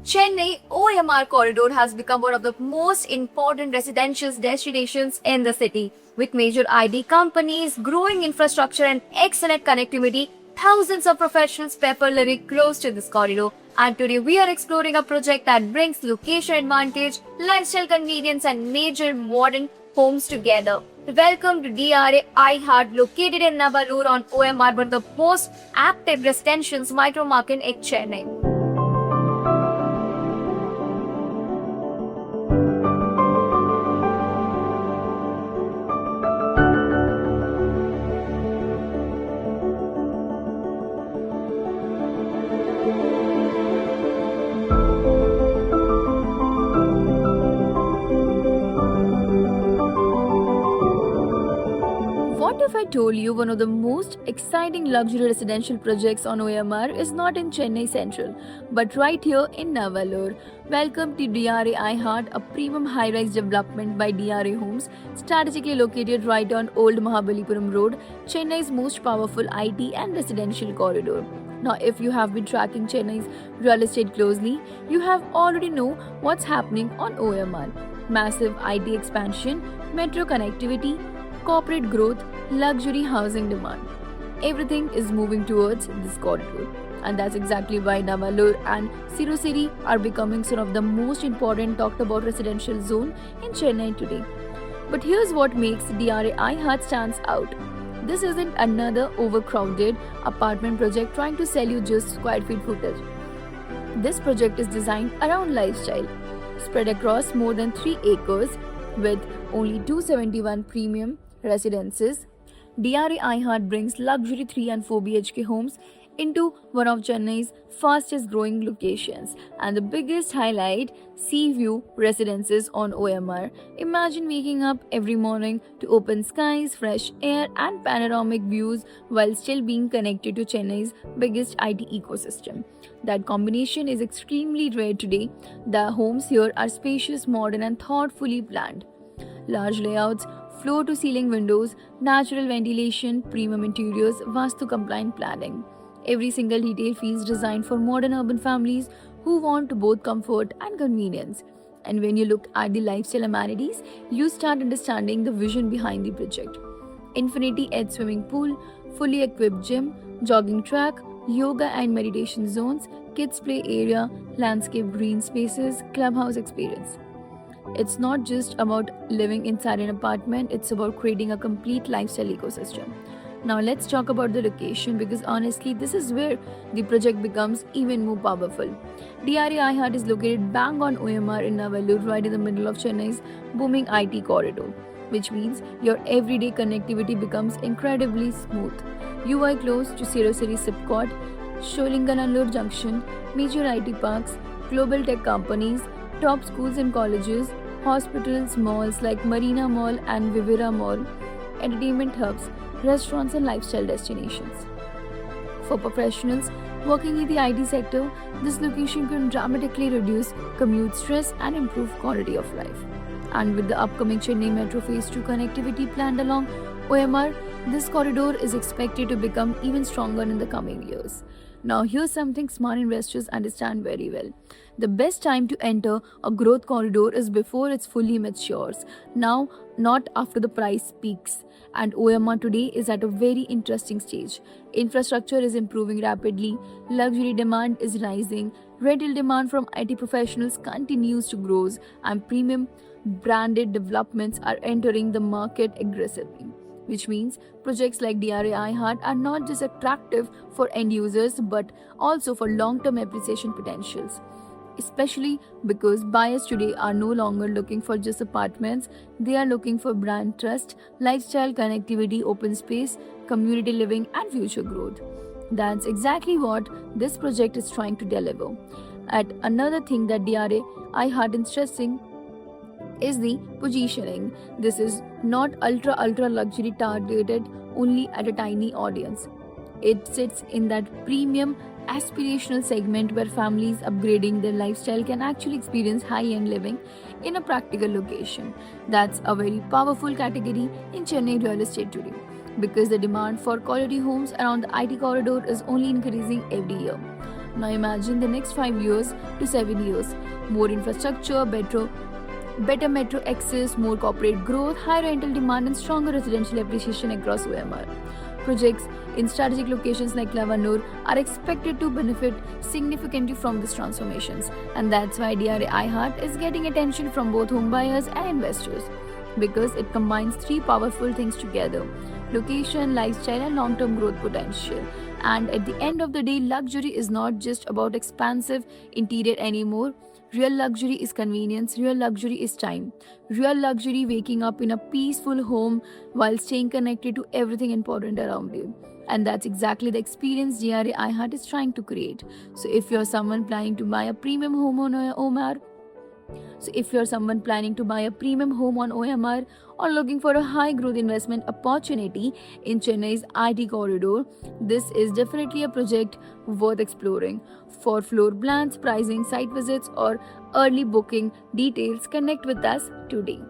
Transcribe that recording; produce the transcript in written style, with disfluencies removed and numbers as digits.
Chennai OMR corridor has become one of the most important residential destinations in the city. With major ID companies, growing infrastructure, and excellent connectivity, thousands of professionals prefer living close to this corridor. And today we are exploring a project that brings location advantage, lifestyle convenience, and major modern homes together. Welcome to DRA iHeart, located in Navalur on OMR, one of the most active residential micro market in Chennai. What if I told you one of the most exciting luxury residential projects on OMR is not in Chennai Central, but right here in Navalur? Welcome to DRA iHeart, a premium high-rise development by DRA Homes, strategically located right on Old Mahabalipuram Road, Chennai's most powerful IT and residential corridor. Now, if you have been tracking Chennai's real estate closely, you have already know what's happening on OMR. Massive IT expansion, metro connectivity, corporate growth, luxury housing demand. Everything is moving towards this corridor. And that's exactly why Navalur and Sirusiri are becoming some of the most important talked about residential zone in Chennai today. But here's what makes DRA iHeart stands out. This isn't another overcrowded apartment project trying to sell you just square feet footage. This project is designed around lifestyle, spread across more than 3 acres with only 271 premium residences. DRA iHeart brings luxury 3 and 4 BHK homes into one of Chennai's fastest growing locations, and the biggest highlight, sea view residences on OMR. Imagine waking up every morning to open skies, fresh air, and panoramic views while still being connected to Chennai's biggest IT ecosystem. That combination is extremely rare today. The homes here are spacious, modern, and thoughtfully planned. Large layouts, floor to ceiling windows, natural ventilation, premium interiors, Vastu compliant planning. Every single detail feels designed for modern urban families who want both comfort and convenience. And when you look at the lifestyle amenities, you start understanding the vision behind the project. Infinity Edge swimming pool, fully equipped gym, jogging track, yoga and meditation zones, kids play area, landscape green spaces, clubhouse experience. It's not just about living inside an apartment, it's about creating a complete lifestyle ecosystem. Now let's talk about the location, because honestly this is where the project becomes even more powerful. DRA iHeart is located bang on OMR in Navalur, right in the middle of Chennai's booming IT corridor, which means your everyday connectivity becomes incredibly smooth. You are close to Sirusiri Sipcot, Sholinganallur Junction, major IT parks, global tech companies, top schools and colleges, hospitals, malls like Marina Mall and Vivera Mall, entertainment hubs, restaurants, and lifestyle destinations. For professionals working in the IT sector, this location can dramatically reduce commute stress and improve quality of life. And with the upcoming Chennai Metro Phase 2 connectivity planned along OMR, this corridor is expected to become even stronger in the coming years. Now, here's something smart investors understand very well. The best time to enter a growth corridor is before it's fully matures. Now, not after the price peaks. And OMR today is at a very interesting stage. Infrastructure is improving rapidly, luxury demand is rising, rental demand from IT professionals continues to grow, and premium branded developments are entering the market aggressively. Which means projects like DRA iHeart are not just attractive for end users but also for long-term appreciation potentials. Especially because buyers today are no longer looking for just apartments, they are looking for brand trust, lifestyle connectivity, open space, community living, and future growth. That's exactly what this project is trying to deliver. And another thing that DRA iHeart is stressing is the positioning. This is not ultra luxury targeted only at a tiny audience. It sits in that premium aspirational segment where families upgrading their lifestyle can actually experience high-end living in a practical location. That's a very powerful category in Chennai real estate today, because the demand for quality homes around the IT corridor is only increasing every year. Now imagine the next 5 years to 7 years. More infrastructure, better metro access, more corporate growth, higher rental demand, and stronger residential appreciation across OMR. Projects in strategic locations like Lavanur are expected to benefit significantly from these transformations, and that's why DRA iHeart is getting attention from both home buyers and investors because it combines three powerful things together: location, lifestyle, and long term growth potential. And at the end of the day, luxury is not just about expansive interior anymore. Real luxury is convenience, real luxury is time. Real luxury waking up in a peaceful home while staying connected to everything important around you. And that's exactly the experience DRA iHeart is trying to create. So if you're someone planning to buy a premium home on OMR, so, if you're someone planning to buy a premium home on OMR or looking for a high growth investment opportunity in Chennai's IT corridor, this is definitely a project worth exploring. For floor plans, pricing, site visits, or early booking details, connect with us today.